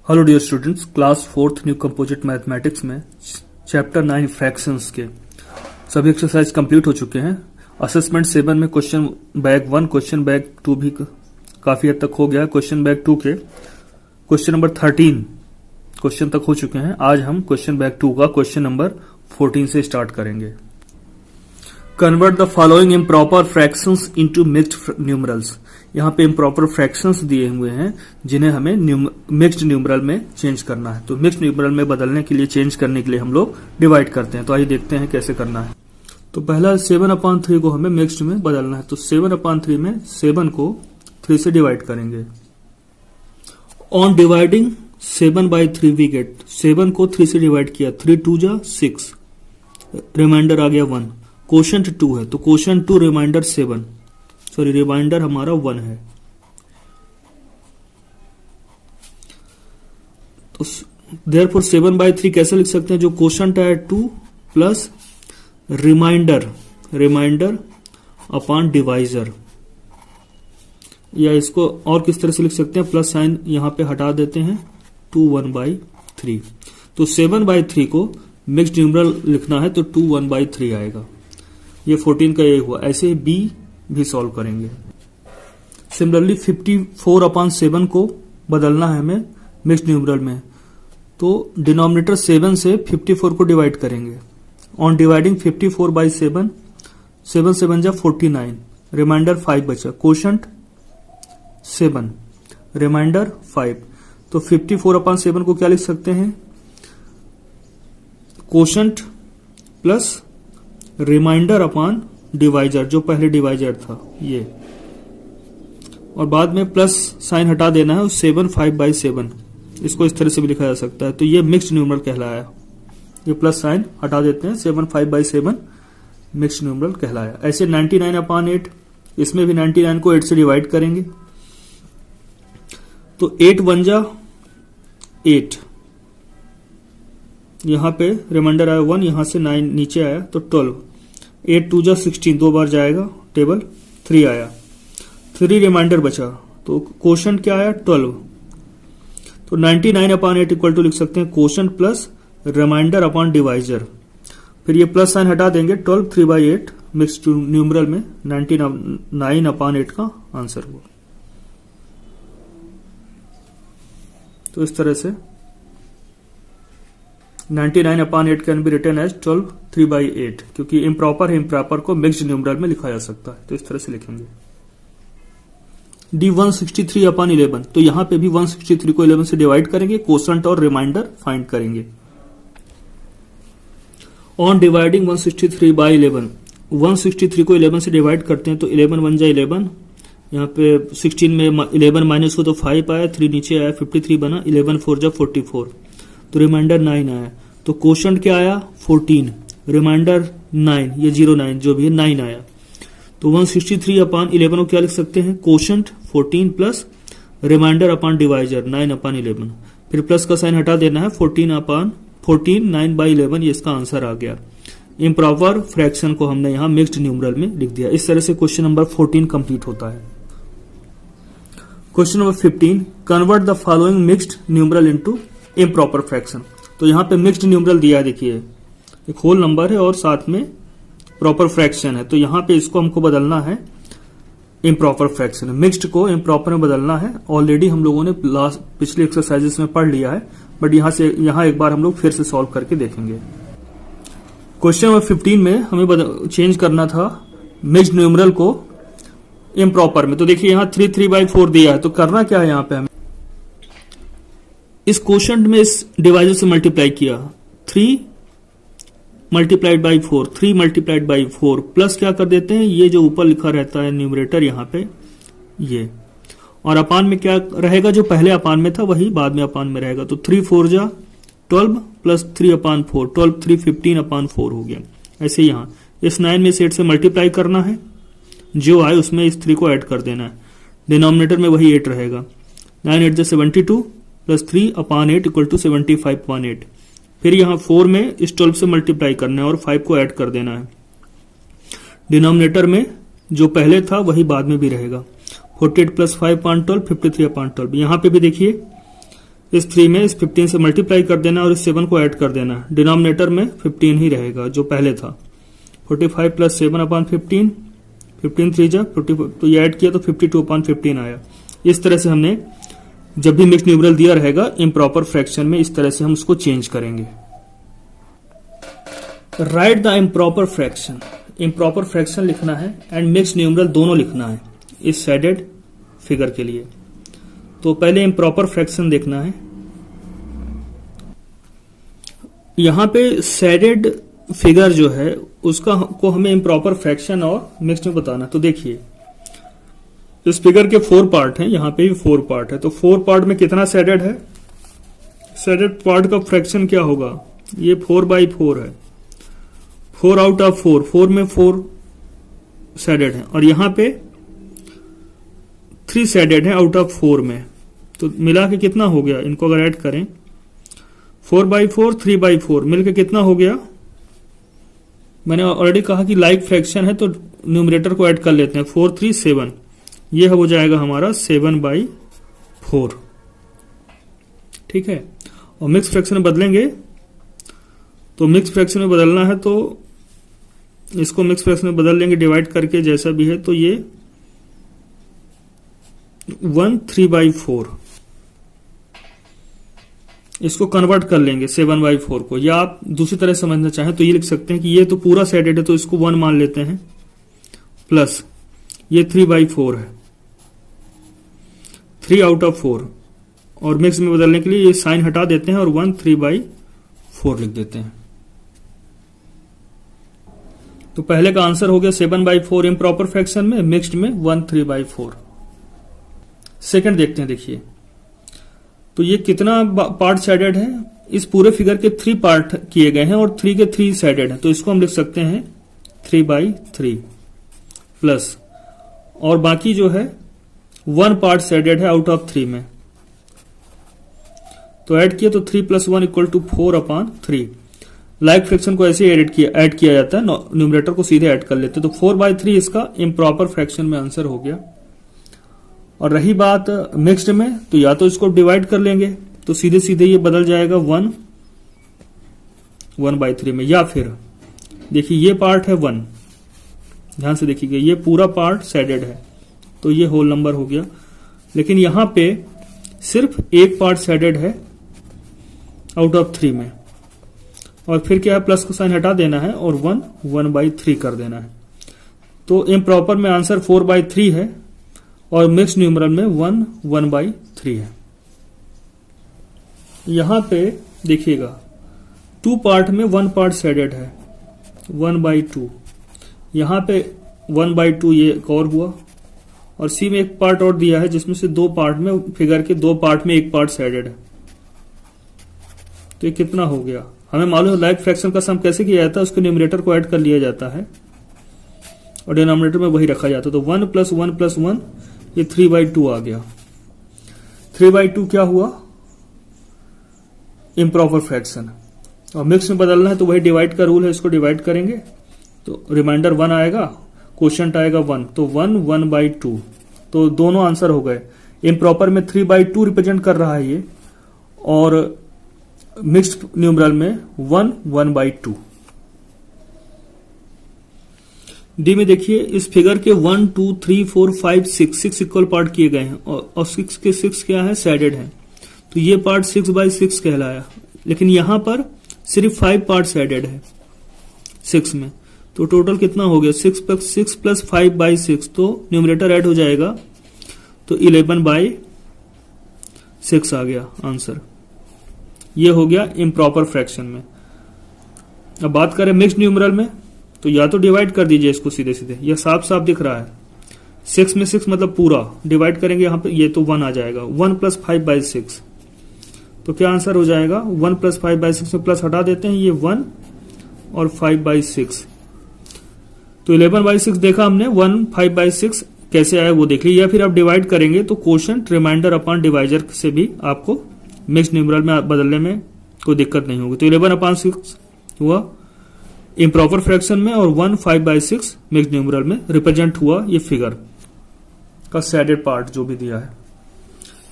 Hello dear students, class 4th new composite mathematics में chapter 9 fractions के सभी exercise complete हो चुके हैं। असेसमेंट 7 में क्वेश्चन बैग 1, क्वेश्चन बैग 2 भी काफी हद तक हो गया। क्वेश्चन बैग 2 के क्वेश्चन नंबर 13 क्वेश्चन तक हो चुके हैं। आज हम क्वेश्चन बैग 2 का क्वेश्चन नंबर 14 से स्टार्ट करेंगे। Convert the following improper fractions into mixed numerals. यहाँ पे इम्प्रॉपर फ्रैक्शंस दिए हुए हैं जिन्हें हमें मिक्स्ड न्यूमरल में चेंज करना है। तो मिक्स्ड न्यूमरल में बदलने के लिए, चेंज करने के लिए हम लोग डिवाइड करते हैं। तो आइए देखते हैं कैसे करना है। तो पहला 7/3 को हमें मिक्स्ड में बदलना है। तो 7/3 में 7 को 3 से डिवाइड करेंगे। ऑन डिवाइडिंग 7/3 वी गेट 7 को 3 से डिवाइड किया, 3 2 जा 6, रिमाइंडर आ गया 1। कोशेंट 2 है तो कोशेंट 2 रिमाइंडर 7, सॉरी रिमाइंडर हमारा 1 है। तो देयरफॉर 7/3 कैसे लिख सकते हैं? जो कोशेंट है 2 प्लस रिमाइंडर अपॉन डिवाइजर, या इसको और किस तरह से लिख सकते हैं? प्लस साइन यहां पे हटा देते हैं, 2 1/3। तो 7/3 को मिक्स्ड न्यूमरल लिखना है तो 2 1/3 आएगा। ये 14 का ये हुआ। ऐसे ही बी भी सॉल्व करेंगे। सिमिलरली 54/7 को बदलना है हमें मिक्स्ड न्यूमरल में। तो डिनोमिनेटर 7 से 54 को डिवाइड करेंगे। ऑन डिवाइडिंग 54/7, 7 7 जा 49, रिमाइंडर 5 बचा। Quotient 7, remainder 5। तो 54/7 को क्या लिख सकते हैं? Quotient plus remainder upon divisor, जो पहले डिवाइजर था ये, और बाद में प्लस साइन हटा देना है। 7 5/7, इसको इस तरह से भी लिखा जा सकता है। तो ये मिक्स्ड न्यूमरल कहलाया। ये प्लस साइन हटा देते हैं, 7 5/7 मिक्स्ड न्यूमरल कहलाया। ऐसे 99/8, इसमें भी 99 को 8 से डिवाइड करेंगे। तो 8 1 जा 8, यहां पे रिमाइंडर आया 1, यहां से 9 नीचे आया तो 12। 8 2 जा 16, 2 बार जाएगा टेबल, 3 आया। 3 रिमाइंडर बचा तो कोशेंट क्या आया? 12। तो 99/8 इक्वल टू लिख सकते हैं quotient plus remainder upon divisor. फिर ये प्लस साइन हटा देंगे, 12 3/8 मिक्स्ड न्यूमरल में 99/8 का आंसर हुआ। तो इस तरह से 99/8 कैन बी रिटन एज 12 3/8, क्योंकि इम्प्रॉपर है, इम्प्रॉपर को मिक्स्ड न्यूमरल में लिखा जा सकता है। तो इस तरह से लिखेंगे। डी 163/11, तो यहां पे भी 163 को 11 से डिवाइड करेंगे, कोशेंट और रिमाइंडर फाइंड करेंगे। ऑन डिवाइडिंग 163/11, 163 को 11 से डिवाइड करते हैं तो 11 1 जा 11, यहाँ पे 16 में 11 माइनस हो तो 5 आया, 3 नीचे आया, 53 बना। 11 4 जा 44, तो रिमाइंडर 9 आया। तो कोशेंट क्या आया? 14, रिमाइंडर 9, ये 09 जो भी है 9 आया। तो 163/11 को क्या लिख सकते हैं? Quotient 14 plus remainder upon divisor 9/11। फिर प्लस का साइन हटा देना है, 14 9/11, ये इसका आंसर आ गया। इम्प्रॉपर फ्रैक्शन को हमने यहां मिक्स्ड न्यूमरल में लिख दिया। इस तरह से क्वेश्चन नंबर 14 कंप्लीट होता है। Question number 15, convert the following mixed numeral into improper fraction. तो यहां पे मिक्स्ड न्यूमरल दिया है, देखिए एक होल नंबर है और साथ में प्रॉपर फ्रैक्शन है। तो यहां पे इसको हमको बदलना है इम्प्रॉपर फ्रैक्शन, मिक्स्ड को इम्प्रॉपर में बदलना है। ऑलरेडी हम लोगों ने पिछले एक्सरसाइजेस में पढ़ लिया है, बट यहां एक बार हम लोग फिर से सॉल्व करके देखेंगे। क्वेश्चन नंबर 15 में हमें चेंज करना था मिक्स्ड न्यूमरल को इम्प्रॉपर में। तो देखिए यहां 3 3/4 दिया है, तो करना क्या है? यहां पे हमें इस कोशेंट में इस डिवाइजर से मल्टीप्लाई किया, 3 multiplied by 4, 3 multiplied by 4, plus क्या कर देते हैं? ये जो ऊपर लिखा रहता है न्यूमरेटर यहां पे ये, और अपान में क्या रहेगा? जो पहले अपान में था वही बाद में अपान में रहेगा। तो 3 4 जा 12 प्लस 3/4, 12 3 15/4 हो गया। ऐसे यहां इस 9 में से 8 से मल्टीप्लाई करना है, जो आए उसमें इस 3 को ऐड कर देना है। डिनोमिनेटर में वही 8 रहेगा। 9 8 जा 72 प्लस 3/8 इक्वल टू 75/8। फिर यहां 4 में इस 12 से मल्टीप्लाई करना है और 5 को ऐड कर देना है। डिनोमिनेटर में जो पहले था वही बाद में भी रहेगा। 48 प्लस 5/12 53/12। यहां पे भी देखिए इस 3 में इस 15 से मल्टीप्लाई कर देना और इस 7 को ऐड कर देना। डिनोमिनेटर में 15 ही रहेगा जो पहले था। 45 प्लस 7 अपॉन 15, 15 3 जा 40, तो ये ऐड किया तो 52 अपॉन 15 आया। इस तरह से हमने जब भी मिक्स्ड न्यूमरल दिया रहेगा इम्प्रॉपर फ्रैक्शन में, इस तरह से हम उसको चेंज करेंगे। Right the improper fraction, improper fraction लिखना है एंड मिक्स्ड न्यूमरल दोनों लिखना है इस शेडेड फिगर के लिए। तो पहले इम्प्रॉपर फ्रैक्शन देखना है। यहां पे शेडेड फिगर जो है उसका को हमें इम्प्रॉपर फ्रैक्शन और मिक्स्ड में बताना। तो देखिए इस फिगर के 4 पार्ट हैं, यहां पे भी 4 पार्ट है। तो 4 पार्ट में कितना शेडेड है? शेडेड पार्ट का फ्रैक्शन क्या होगा? ये 4/4 है। 4 आउट ऑफ 4, 4 में 4 शेडेड है और यहां पे 3 शेडेड है आउट ऑफ 4 में। तो मिला के कितना हो गया? इनको अगर ऐड करें 4/4, 3/4 मिलके कितना हो गया? मैंने ऑलरेडी कहा कि लाइक फ्रैक्शन है तो न्यूमरेटर को ऐड कर लेते हैं। 4 3 7, ये हो जाएगा हमारा 7/4। ठीक है। और मिक्स फ्रैक्शन में बदलेंगे तो मिक्स फ्रैक्शन में बदलना है तो इसको मिक्स फ्रैक्शन में बदल लेंगे डिवाइड करके, जैसा भी है। तो ये 1 3/4, इसको कन्वर्ट कर लेंगे 7/4 को। या आप दूसरी तरह समझना चाहें तो ये लिख सकते हैं कि ये तो पूरा शेडेड है तो इसको 1 मान लेते हैं, प्लस ये 3/4 है, 3 आउट ऑफ 4। और मिक्स में बदलने के लिए ये साइन हटा देते हैं और 1 3/4 लिख देते हैं। तो पहले का आंसर हो गया 7/4 इम्प्रॉपर फ्रैक्शन में, मिक्स्ड में 1 3/4। सेकंड देखते हैं। देखिए तो ये कितना पार्ट साइडेड है? इस पूरे फिगर के 3 पार्ट किए गए हैं और 3 के 3 साइडेड हैं। तो इसको हम लिख सकते हैं 3/3 प्लस, और बाकी जो है 1 पार्ट साइडेड है आउट ऑफ 3 में। तो ऐड किया तो 3 + 1 = 4/3। लाइक फ्रैक्शन को ऐसे ऐड किया जाता है, न्यूमरेटर को सीधे ऐड कर लेते हैं। तो 4/3 इसका इम्प्रॉपर फ्रैक्शन में आंसर हो गया। और रही बात मिक्स्ड में, तो या तो इसको डिवाइड कर लेंगे तो सीधे सीधे ये बदल जाएगा 1/3 में, या फिर देखिए ये पार्ट है 1, ध्यान से देखिएगा ये पूरा पार्ट साइडेड है तो ये होल नंबर हो गया। लेकिन यहां पे सिर्फ एक पार्ट साइडेड है आउट ऑफ 3 में, और फिर क्या है, प्लस को साइन हटा देना है और 1/3 कर देना है। तो इम्प्रॉपर में आंसर 4/3 है और मिक्स न्यूमरल में 1/3 है। यहां पे देखिएगा 2 पार्ट में 1 पार्ट साइडेड है 1/2, यहां पे 1/2 ये एक और हुआ, और सी में एक पार्ट और दिया है जिसमें से 2 पार्ट में, फिगर के 2 पार्ट में 1 पार्ट साइडेड है। तो ये कितना हो गया? हमें मालूम है लाइक फ्रैक्शन का सम कैसे किया जाता है, उसके न्यूमरेटर को ऐड कर लिया जाता है और डिनोमिनेटर में वही रखा जाता है। तो 1 + 1 + 1 ये 3/2 आ गया। 3/2 क्या हुआ? Improper fraction. और मिक्स में बदलना है तो वही डिवाइड का रूल है, इसको डिवाइड करेंगे तो रिमाइंडर 1 आएगा, क्वोशिएंट आएगा 1, तो 1/2। तो दोनों आंसर हो गए। इम्प्रॉपर में 3/2 रिप्रेजेंट कर रहा है ये, और मिक्स्ड न्यूमरल में 1/2। डी में देखिए इस फिगर के 1 2 3 4 5 6 इक्वल पार्ट किए गए हैं और 6 के 6 क्या है? साइडेड है। तो ये पार्ट 6/6 कहलाया। लेकिन यहां पर सिर्फ 5 पार्ट साइडेड है 6 में। तो टोटल कितना हो गया? 6 + 5/6, तो न्यूमरेटर ऐड हो जाएगा तो 11/6 आ गया आंसर। ये हो गया इम्प्रॉपर फ्रैक्शन में। अब बात करें मिक्स्ड न्यूमरल में, तो या तो डिवाइड कर दीजिए इसको सीधे सीधे, यह साफ साफ दिख रहा है 6 में 6 मतलब पूरा डिवाइड करेंगे यहां पे, ये तो 1 आ जाएगा। 1 + 5/6, तो क्या आंसर हो जाएगा? 1 + 5/6 में प्लस हटा देते हैं, ये 1 और 5/6, तो 11/6 देखा हमने। 1 5/6 कैसे आया वो देख लीजिए, या फिर आप डिवाइड करेंगे तो क्वोशिएंट रिमाइंडर अपॉन डिवाइजर से भी आपको मिक्स्ड न्यूमरल में बदलने में कोई दिक्कत नहीं होगी। तो 11/6 हुआ इम्प्रॉपर फ्रैक्शन में, और 1 5/6 मिक्स्ड न्यूमरल में रिप्रेजेंट हुआ ये फिगर का सैडेड पार्ट जो भी दिया है।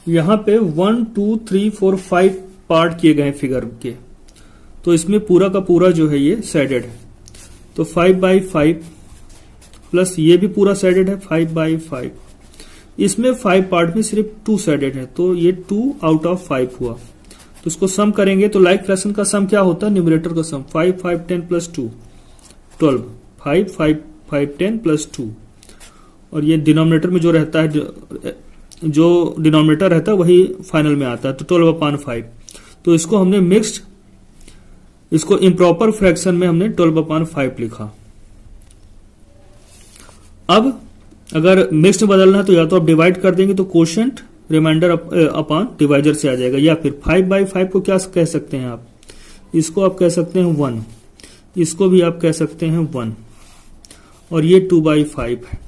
यहाँ पे 1 2 3 4 5 पार्ट किए गए फिगर के, तो इसमें पूरा का पूरा जो है ये शेडेड है। तो 5/5 प्लस ये भी पूरा शेडेड है 5/5। इसमें 5 पार्ट में सिर्फ 2 शेडेड है, तो ये 2 आउट ऑफ 5 हुआ। तो इसको सम करेंगे तो लाइक फ्रैक्शन का सम क्या होता है, न्यूमरेटर का सम 5 5 10 प्लस 2 12, 5 5 5 10 प्लस 2। और ये डिनोमिनेटर में जो रहता है, जो डिनोमिनेटर रहता है वही फाइनल में आता है, तो 12/5। तो इसको हमने मिक्स्ड, इसको इम्प्रॉपर फ्रैक्शन में हमने 12/5 लिखा। अब अगर मिक्स्ड बदलना है तो या तो आप डिवाइड कर देंगे तो कोशेंट रिमाइंडर अपॉन डिवाइजर से आ जाएगा, या फिर 5/5 को क्या कह सकते हैं आप, इसको आप कह सकते हैं 1, इसको भी आप कह सकते हैं 1, और ये 2/5 है।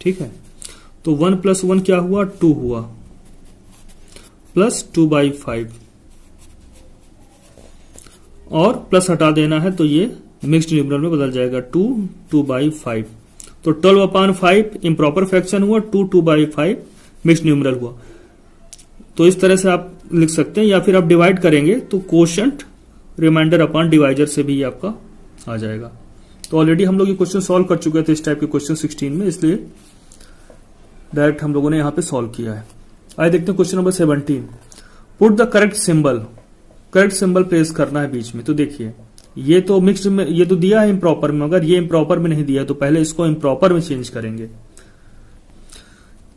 ठीक है, तो 1 + 1 क्या हुआ, 2 हुआ, प्लस 2/5, और प्लस हटा देना है तो ये मिक्स्ड न्यूमरल में बदल जाएगा 2 2/5। तो 12/5 इम्प्रॉपर फ्रैक्शन हुआ, 2 2/5 मिक्स्ड न्यूमरल हुआ। तो इस तरह से आप लिख सकते हैं, या फिर आप डिवाइड करेंगे तो कोशेंट रिमाइंडर अपॉन डिवाइजर से भी आपका आ जाएगा। तो ऑलरेडी हम लोग ये क्वेश्चन सॉल्व कर चुके थे इस टाइप के क्वेश्चन 16 में, इसलिए डायरेक्ट हम लोगों ने यहां पे सॉल्व किया है। आइए देखते हैं question number 17। Put the correct symbol place करना है बीच में। तो देखिए ये तो मिक्स्ड में, ये तो दिया है इम्प्रॉपर में, मगर ये इम्प्रॉपर में नहीं दिया है, तो पहले इसको इम्प्रॉपर में चेंज करेंगे।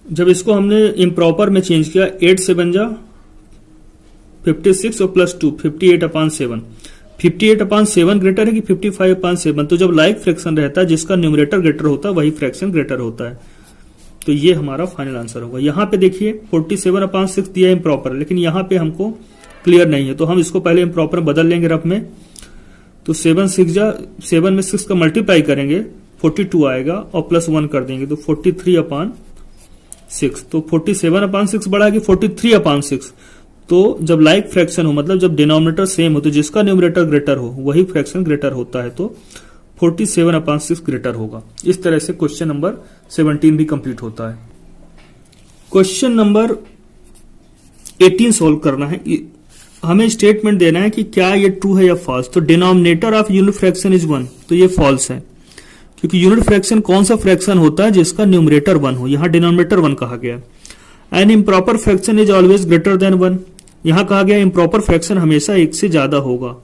जब इसको हमने इम्प्रॉपर में चेंज किया, 8 7 जा 56 और प्लस 2 58/7। 58/7 ग्रेटर है कि 55/7? तो जब लाइक फ्रैक्शन रहता है जिसका न्यूमरेटर ग्रेटर होता है वही फ्रैक्शन ग्रेटर होता है। तो ये हमारा फाइनल आंसर होगा। यहां पे देखिए 47/6 दिया इम्प्रॉपर, लेकिन यहां पे हमको क्लियर नहीं है, तो हम इसको पहले इम्प्रॉपर बदल लेंगे रफ में। तो 7 6 जा 7 में 6 का मल्टीप्लाई करेंगे 42 आएगा, और प्लस 1 कर देंगे तो 43/6। तो 47/6 बढ़ा कि 43/6। तो जब लाइक फ्रैक्शन हो, मतलब जब डिनोमिनेटर सेम हो, तो जिसका न्यूमरेटर ग्रेटर हो वही फ्रैक्शन ग्रेटर होता है, तो 47/6 ग्रेटर होगा। इस तरह से क्वेश्चन नंबर 17 भी कंप्लीट होता है। क्वेश्चन नंबर 18 सॉल्व करना है। हमें स्टेटमेंट देना है कि क्या ये ट्रू है या फॉल्स। तो denominator of unit fraction is 1, तो ये फॉल्स है, क्योंकि यूनिट फ्रैक्शन कौन सा फ्रैक्शन होता है जिसका न्यूमरेटर 1 हो, यहां डिनोमिनेटर 1 कहा गया। An improper fraction is always greater than 1, यहां कहा गया इम्प्रॉपर फ्रैक्शन हमेशा 1 से ज्यादा होगा,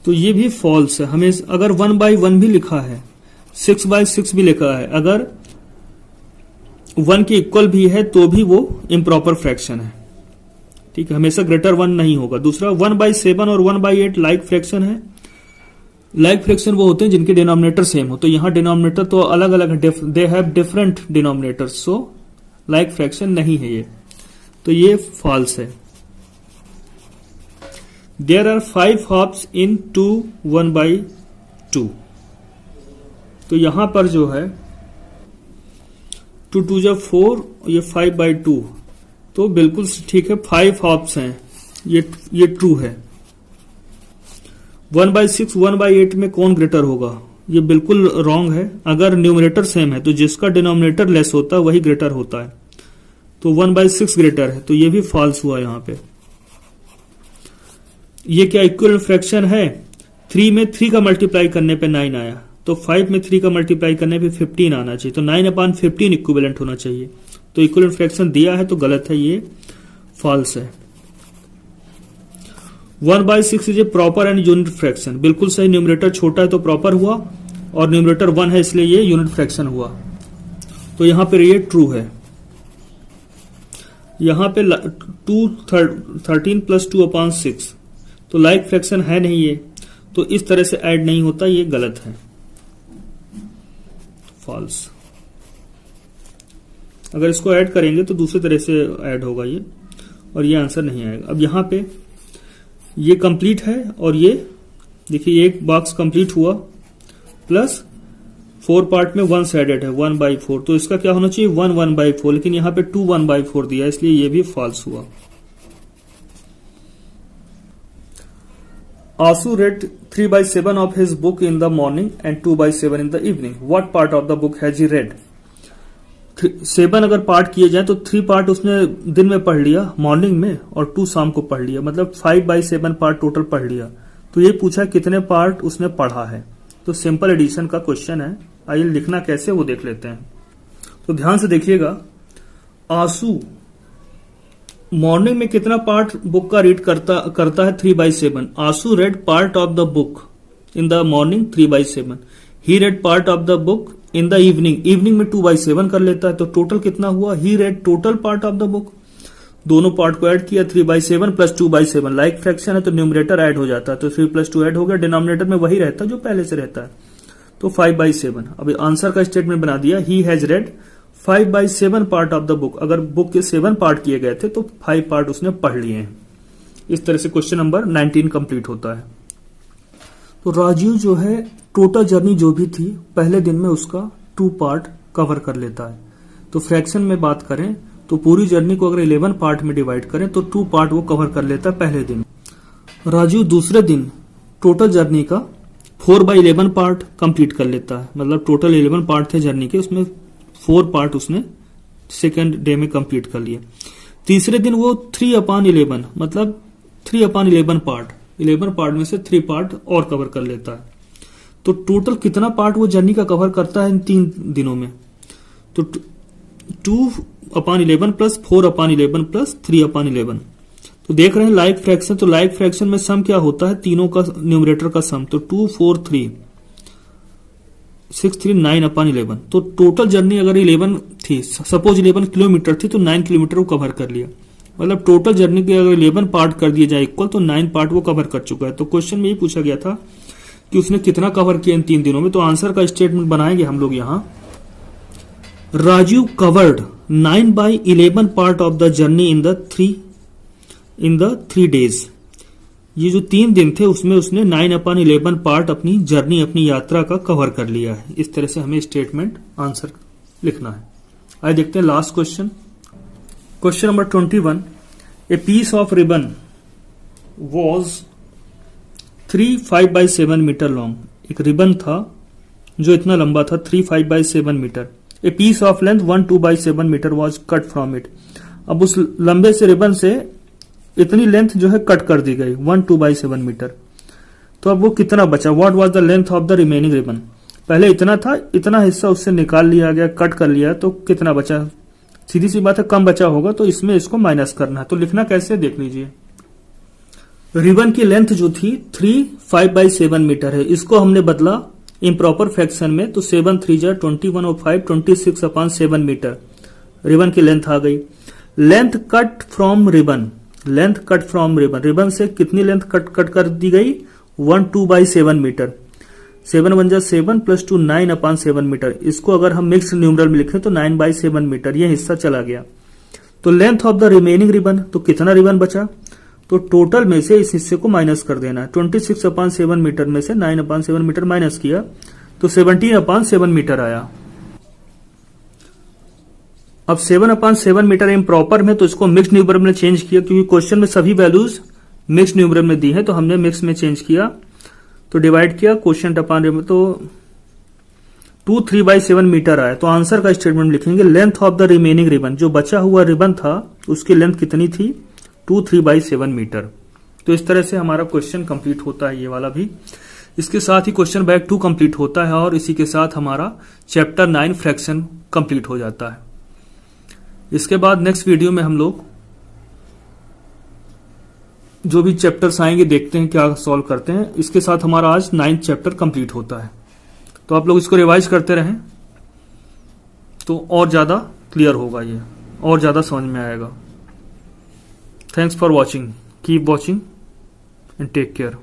तो ये भी फॉल्स है। हमें अगर 1/1 भी लिखा है, 6/6 भी लिखा है, अगर 1 के इक्वल भी है तो भी वो इम्प्रॉपर फ्रैक्शन है। ठीक है, हमेशा ग्रेटर 1 नहीं होगा। दूसरा 1/7 और 1/8 लाइक फ्रैक्शन है। लाइक फ्रैक्शन वो होते हैं जिनके डिनोमिनेटर सेम हो, तो यहां डिनोमिनेटर तो अलग अलग है, they have different denominator, so like fraction नहीं है ये, तो ये फॉल्स है। देयर आर 5 हाफ्स इन 2 1/2, तो यहां पर जो है 2 2 जा 4, ये 5/2, तो बिल्कुल ठीक है, 5 हाफ्स हैं, ये ट्रू है। 1/6 1/8 में कौन ग्रेटर होगा, ये बिल्कुल रॉन्ग है। अगर न्यूमरेटर सेम है तो जिसका डिनोमिनेटर लेस होता है वही ग्रेटर होता है, तो 1/6 ग्रेटर है, तो ये भी फॉल्स हुआ यहां पे। ये क्या इक्वल फ्रैक्शन है, 3 में 3 का मल्टीप्लाई करने पे 9 आया, तो 5 में 3 का मल्टीप्लाई करने पे 15 आना चाहिए, तो 9/15 इक्विवेलेंट होना चाहिए। तो इक्विवेलेंट फ्रैक्शन दिया है तो गलत है, ये फॉल्स है। 1/6 is a proper and unit fraction, बिल्कुल सही। न्यूमरेटर छोटा है तो प्रॉपर हुआ, और न्यूमरेटर 1 है इसलिए ये यूनिट फ्रैक्शन हुआ, तो यहां पर ये ट्रू है। यहां पे 13 + 2/6, तो लाइक फ्रैक्शन है नहीं ये, तो इस तरह से ऐड नहीं होता, ये गलत है, फॉल्स। अगर इसको ऐड करेंगे तो दूसरी तरह से ऐड होगा ये, और ये आंसर नहीं आएगा। अब यहां पे ये कंप्लीट है, और ये देखिए एक बॉक्स कंप्लीट हुआ, प्लस 4 पार्ट में 1 साइडेड है 1/4, तो इसका क्या होना चाहिए 1 1/4, लेकिन यहां पे 2 1/4 दिया, इसलिए ये भी फॉल्स हुआ। आशु read 3/7 of his book in the morning and 2/7 in the evening. What part of the book has he read? 7 अगर पार्ट किए जाए तो 3 पार्ट उसने दिन में पढ़ लिया मॉर्निंग में और 2 शाम को पढ़ लिया, मतलब 5/7 पार्ट टोटल पढ़ लिया। तो ये पूछा कितने पार्ट उसने पढ़ा है। तो सिंपल एडिशन का क्वेश्चन है, आइए लिखना कैसे वो देख लेते हैं। तो ध्यान से देखिएगा, आंसू मॉर्निंग में कितना पार्ट बुक का रीड करता है 3/7। Ansu read part of the book in the morning 3/7। He read part of the book in the evening में 2/7 कर लेता है। तो टोटल कितना हुआ, he read total part of the book. दोनों पार्ट को ऐड किया, 3/7 प्लस 2/7 लाइक फ्रैक्शन है तो न्यूमरेटर ऐड हो जाता है, तो 3 + 2 ऐड हो गया, डिनोमिनेटर में वही रहता है जो पहले से रहता है, तो 5/7। अब आंसर का स्टेटमेंट बना दिया, he has red 5/7 part of the book. अगर बुक के 7 पार्ट किए गए थे तो 5 पार्ट उसने पढ़ लिए हैं। इस तरह से क्वेश्चन नंबर 19 कंप्लीट होता है। तो राजीव जो है टोटल जर्नी जो भी थी पहले दिन में उसका 2 पार्ट कवर कर लेता है। तो फ्रैक्शन में बात करें तो पूरी जर्नी को अगर 11 पार्ट में डिवाइड करें तो 2 पार्ट वो कवर कर लेता है पहले दिन। राजीव दूसरे दिन टोटल जर्नी का 4/11 पार्ट कंप्लीट कर लेता है, मतलब टोटल 11 पार्ट थे जर्नी के, उसमें 4 पार्ट उसने सेकेंड डे में कंप्लीट कर लिए। तीसरे दिन वो 3/11 मतलब 3/11 पार्ट, 11 पार्ट में से 3 पार्ट और कवर कर लेता है। तो टोटल कितना पार्ट वो जर्नी का कवर करता है इन 3 दिनों में, तो 2/11 प्लस 4/11 प्लस 3/11। तो देख रहे हैं लाइक फ्रैक्शन, तो लाइक फ्रैक्शन में सम क्या होता है, तीनों का न्यूमरेटर का सम, तो 2 4 3 6 3 9/11। तो टोटल जर्नी अगर 11 थी, सपोज 11 किलोमीटर थी, तो 9 किलोमीटर वो कवर कर लिया, मतलब टोटल जर्नी के अगर 11 पार्ट कर दिए जाए इक्वल तो 9 पार्ट वो कवर कर चुका है। तो क्वेश्चन में ये पूछा गया था कि उसने कितना कवर किया इन 3 दिनों में। तो आंसर का स्टेटमेंट बनाएंगे हम लोग यहां, Rajeev covered 9/11 part of the journey in the 3 days. ये जो 3 दिन थे उसमें उसने 9/11 पार्ट अपनी जर्नी, अपनी यात्रा का कवर कर लिया है। इस तरह से हमें स्टेटमेंट आंसर लिखना है। आइए देखते हैं last question. Question number 21, a piece of ribbon was 3 5/7 metre long. एक रिबन था जो इतना लंबा था, 3 5/7 metre. A piece of length 1 2/7 metre was cut from it. अब उस लंबे से रिबन से इतनी लेंथ जो है कट कर दी गई 1 2/7 मीटर। तो अब वो कितना बचा, what was the length of the remaining ribbon. पहले इतना था, इतना हिस्सा उससे निकाल लिया गया, कट कर लिया, तो कितना बचा, सीधी सी बात है कम बचा होगा, तो इसमें इसको माइनस करना है। तो लिखना कैसे देख लीजिए, रिबन की लेंथ जो थी 3 5/7 मीटर है, इसको हमने बदला इम्प्रॉपर फ्रैक्शन में, तो 7 3 जा 21 और 5 26/7 मीटर रिबन की लेंथ आ गई। Length cut from ribbon, length cut from ribbon, ribbon से कितनी लेंथ कट कर दी गई 1 2/7 मीटर। 7 1 जा 7 प्लस 2 9/7 मीटर। इसको अगर हम मिक्स्ड न्यूमरल में लिखें तो 9/7 मीटर, यह हिस्सा चला गया। तो length of the remaining ribbon, तो कितना रिबन बचा, तो टोटल में से इस हिस्से को माइनस कर देना है। 26/7 मीटर में से 9/7 मीटर माइनस किया तो 17/7 मीटर आया। अब 7/7 मीटर इम्प्रॉपर में, तो इसको मिक्स न्यूमरल में चेंज किया, क्योंकि क्वेश्चन में सभी वैल्यूज मिक्स न्यूमरल में दी है, तो हमने मिक्स में चेंज किया, तो डिवाइड किया क्वेश्चन अपॉन में, तो 2 3/7 मीटर आया। तो आंसर का स्टेटमेंट लिखेंगे, length of the remaining ribbon, जो बचा हुआ रिबन था उसकी लेंथ कितनी थी 2 3/7 मीटर। तो इस तरह से हमारा क्वेश्चन कंप्लीट होता है, ये वाला भी। इसके साथ ही क्वेश्चन बैग 2 कंप्लीट होता है और इसी के साथ हमारा चैप्टर 9 फ्रैक्शन कंप्लीट हो जाता है। इसके बाद नेक्स्ट वीडियो में हम लोग जो भी चैप्टर्स आएंगे देखते हैं क्या सॉल्व करते हैं। इसके साथ हमारा आज 9th चैप्टर कंप्लीट होता है, तो आप लोग इसको रिवाइज करते रहें तो और ज्यादा क्लियर होगा, ये और ज्यादा समझ में आएगा। Thanks for watching, keep watching and take care.